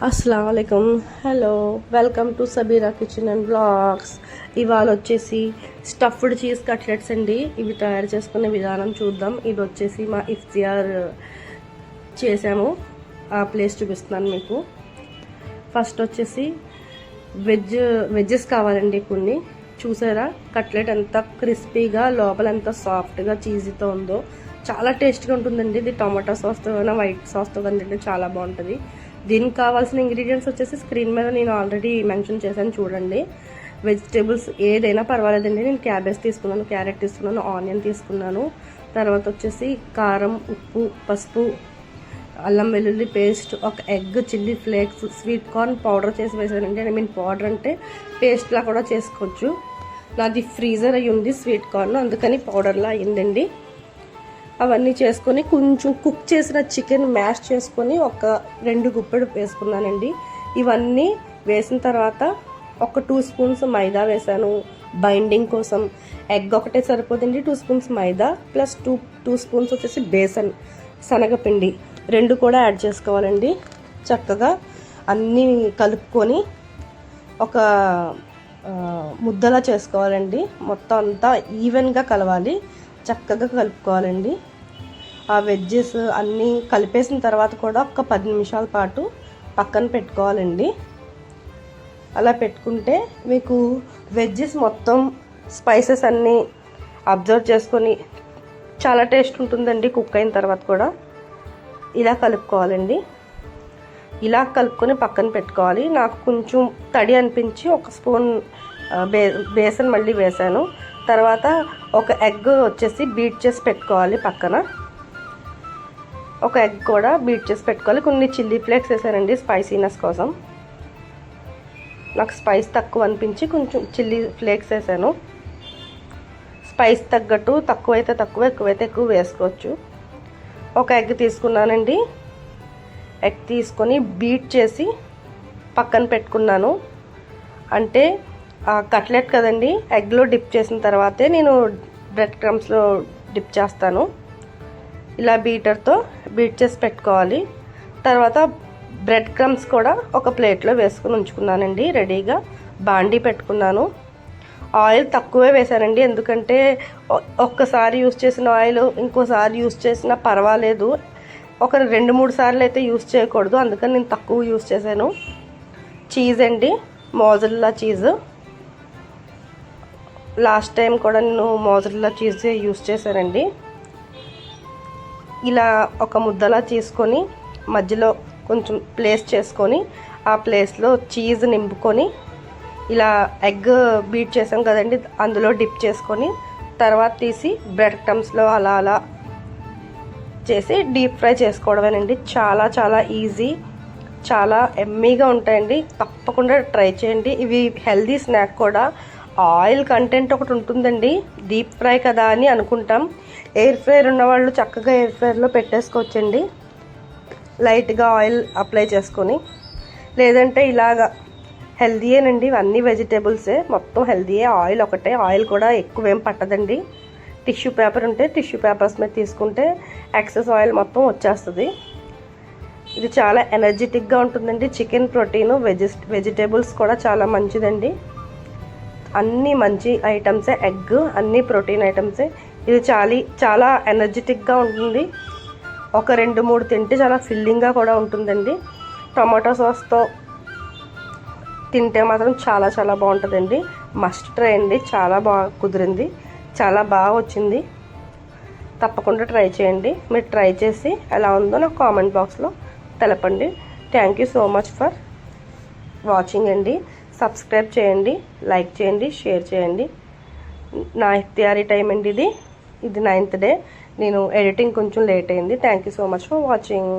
अस्सलाम वालेकुम hello welcome to Sabira kitchen and blogs. ఇవాళ వచ్చేసి స్టఫ్డ్ చీజ్ కట్లెట్స్ అండి. ఇవి తయారు చేసుకునే విధానం చూద్దాం. ఇది వచ్చేసి మా ఇఫ్తియార్ చేసాము, ఆ ప్లేస్ చూపిస్తున్నాను మీకు. ఫస్ట్ వచ్చేసి వెజ్జెస్ కావాలండి కొన్ని. చూసారా కట్లెట్ ఎంత క్రిస్పీగా లోపల ఎంత సాఫ్ట్గా చీజీతో ఉందో, చాలా టేస్ట్గా ఉంటుందండి. ఇది టమాటో సాస్తో అయినా వైట్ సాస్తో కానీ చాలా బాగుంటుంది. దీనికి కావాల్సిన ఇంగ్రీడియంట్స్ వచ్చేసి స్క్రీన్ మీద నేను ఆల్రెడీ మెన్షన్ చేశాను చూడండి. వెజిటేబుల్స్ ఏదైనా పర్వాలేదండి. నేను క్యాబేజ్ తీసుకున్నాను, క్యారెట్ తీసుకున్నాను, ఆనియన్ తీసుకున్నాను. తర్వాత వచ్చేసి కారం, ఉప్పు, పసుపు, అల్లం వెల్లుల్లి పేస్ట్, ఒక egg, chilli flakes, sweet corn powder చేసి వేసానండి. ఐ మీన్ పౌడర్ అంటే పేస్ట్లా కూడా చేసుకోవచ్చు. నాది ఫ్రీజర్ అయ్యి ఉంది స్వీట్ కార్న్, అందుకని పౌడర్లా అయ్యిందండి. అవన్నీ చేసుకొని కొంచెం కుక్ చేసిన చికెన్ మ్యాష్ చేసుకొని ఒక 2 గుప్పెడు వేసుకున్నానండి. ఇవన్నీ వేసిన తర్వాత ఒక 2 స్పూన్స్ మైదా వేసాను బైండింగ్ కోసం. ఎగ్ ఒకటే సరిపోతుంది. 2 స్పూన్స్ మైదా ప్లస్ 2 స్పూన్స్ వచ్చేసి బేసన్ శనగపిండి 2 కూడా యాడ్ చేసుకోవాలండి. చక్కగా అన్నీ కలుపుకొని ఒక ముద్దలా చేసుకోవాలండి. మొత్తం అంతా ఈవెన్గా కలవాలి, చక్కగా కలుపుకోవాలండి. ఆ వెజ్జెస్ అన్నీ కలిపేసిన తర్వాత కూడా ఒక 10 నిమిషాల పాటు పక్కన పెట్టుకోవాలండి. అలా పెట్టుకుంటే మీకు వెజ్జెస్ మొత్తం స్పైసెస్ అన్నీ అబ్జర్వ్ చేసుకొని చాలా టేస్ట్ ఉంటుందండి. కుక్ అయిన తర్వాత కూడా ఇలా కలుపుకోవాలండి. ఇలా కలుపుకొని పక్కన పెట్టుకోవాలి. నాకు కొంచెం తడి అనిపించి ఒక స్పూన్ బేసన్ మళ్ళీ వేసాను. తర్వాత ఒక ఎగ్ వచ్చేసి బీట్ చేసి పెట్టుకోవాలి పక్కన. ఒక ఎగ్ కూడా బీట్ చేసి పెట్టుకోవాలి. కొన్ని చిల్లీ ఫ్లేక్స్ వేసానండి స్పైసీనెస్ కోసం. నాకు స్పైస్ తక్కువ అనిపించి కొంచెం చిల్లీ ఫ్లేక్స్ వేసాను. స్పైస్ తగ్గట్టు తక్కువైతే తక్కువ, ఎక్కువైతే ఎక్కువ వేసుకోవచ్చు. ఒక ఎగ్ తీసుకున్నానండి. ఎగ్ తీసుకొని బీట్ చేసి పక్కన పెట్టుకున్నాను. అంటే కట్లెట్ కదండి, ఎగ్లో డిప్ చేసిన తర్వాతే నేను బ్రెడ్ క్రమ్స్లో డిప్ చేస్తాను. ఇలా బీటర్తో బీట్ చేసి పెట్టుకోవాలి. తర్వాత బ్రెడ్ క్రమ్స్ కూడా ఒక ప్లేట్లో వేసుకుని ఉంచుకున్నానండి. రెడీగా బాండీ పెట్టుకున్నాను. ఆయిల్ తక్కువే వేసానండి, ఎందుకంటే ఒక్కసారి యూస్ చేసిన ఆయిల్ ఇంకోసారి యూస్ చేసినా పర్వాలేదు. ఒక 2-3 సార్లు అయితే యూస్ చేయకూడదు, అందుకని నేను తక్కువ యూస్ చేశాను. చీజ్ అండి, మోజరెల్లా చీజ్. లాస్ట్ టైం కూడా నేను మోజరెల్లా చీజ్ యూస్ చేశానండి. ఇలా ఒక ముద్దలా తీసుకొని మధ్యలో కొంచెం ప్లేస్ చేసుకొని ఆ ప్లేస్లో చీజ్ నింపుకొని ఇలా ఎగ్ బీట్ చేసాం కదండి అందులో డిప్ చేసుకొని తర్వాత తీసి బ్రెడ్ క్రమ్స్లో అలా అలా చేసి డీప్ ఫ్రై చేసుకోవడమేనండి. చాలా చాలా ఈజీ, చాలా ఎమ్మీగా ఉంటాయండి. తప్పకుండా ట్రై చేయండి. ఇవి హెల్దీ స్నాక్ కూడా. ఆయిల్ కంటెంట్ ఒకటి ఉంటుందండి, డీప్ ఫ్రై కదా అని అనుకుంటాం. ఎయిర్ ఫ్రైర్ ఉన్నవాళ్ళు చక్కగా ఎయిర్ ఫ్రైర్లో పెట్టేసుకోవచ్చండి. లైట్గా ఆయిల్ అప్లై చేసుకొని, లేదంటే ఇలాగా హెల్దీయేనండి. ఇవన్నీ వెజిటేబుల్సే, మొత్తం హెల్దీయే. ఆయిల్ ఒకటే, ఆయిల్ కూడా ఎక్కువేం పట్టదండి. టిష్యూ పేపర్ ఉంటే టిష్యూ పేపర్స్ మీద తీసుకుంటే ఎక్సెస్ ఆయిల్ మొత్తం వచ్చేస్తుంది. ఇది చాలా ఎనర్జెటిక్గా ఉంటుందండి. చికెన్ ప్రోటీను, వెజిటేబుల్స్ కూడా చాలా మంచిదండి. అన్నీ మంచి ఐటమ్సే, ఎగ్ అన్నీ ప్రోటీన్ ఐటమ్సే. ఇది చాలా ఎనర్జెటిక్గా ఉంటుంది. ఒక 2-3 తింటే చాలా ఫిల్లింగ్గా కూడా ఉంటుందండి. టమాటో సాస్తో తింటే మాత్రం చాలా చాలా బాగుంటుందండి. మస్ట్ ట్రై అండి. చాలా బాగా కుదిరింది, చాలా బాగా వచ్చింది. తప్పకుండా ట్రై చేయండి. మీరు ట్రై చేసి ఎలా ఉందో నాకు కామెంట్ బాక్స్లో తెలపండి. Thank you so much for watching అండి. సబ్స్క్రైబ్ చేయండి, లైక్ చేయండి, షేర్ చేయండి. నా ఇఫ్తియారీ టైం అండి ఇది 9th డే. నేను ఎడిటింగ్ కొంచెం లేట్ అయింది. Thank you so much for watching.